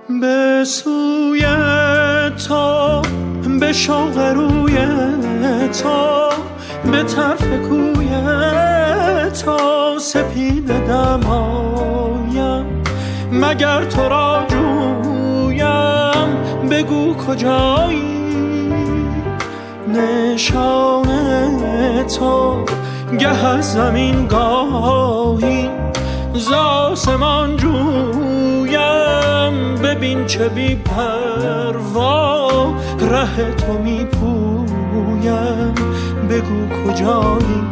به سوی تو، به شوق روی تو، به طرف کوی تو سپیده دمایم. مگر تو را جویم بگو کجایی، نشان تو گه از زمین گاهی ز آسمان جویم. ببین چه بی پروا ره تو می پویم، بگو کجایی.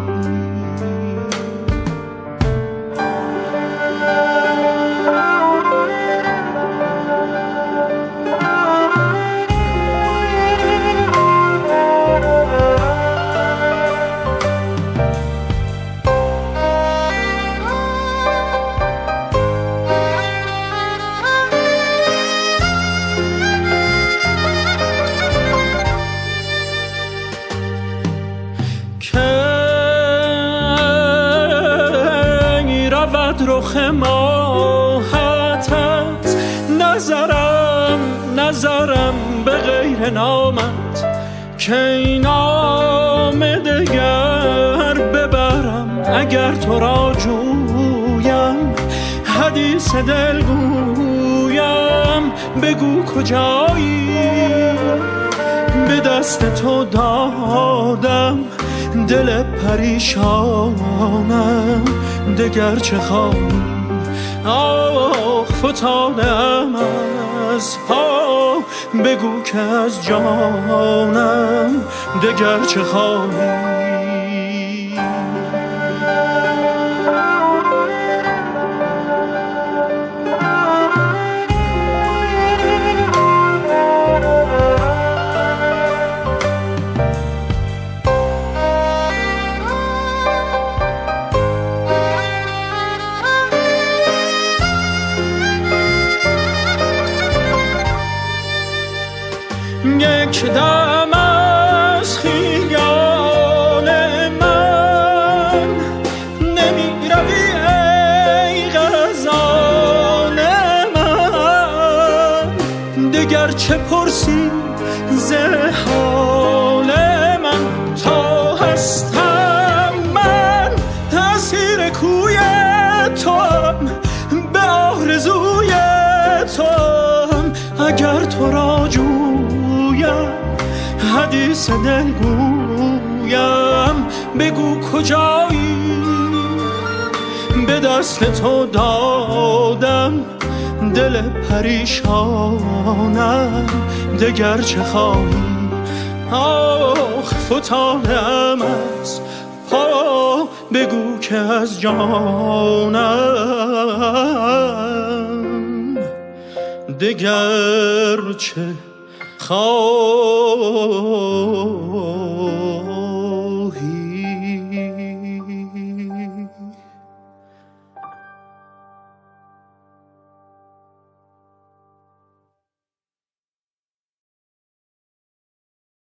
رخ ماهت از نظرم به غیر نامت، که نام دگر ببرم اگر تو را جویم. حدیث دل گویم بگو کجایی، به دست تو دادم دل پریشانم. دگر چه خواهی؟ آخ فتادم از پا، بگو که از جانم دگر چه خواهی؟ یک دم از خیال من نمی روی ای غزال من. دگر چه پرسی ز حال من، تا هستم من اسیر کوی توام، به آرزوی توام. اگر تو را حدیث دل گویم بگو کجایی، به دست تو دادم دل پریشانم. دگر چه خواهی؟ آخ فتادم از پا، بگو که از جانم دگر چه خواهی؟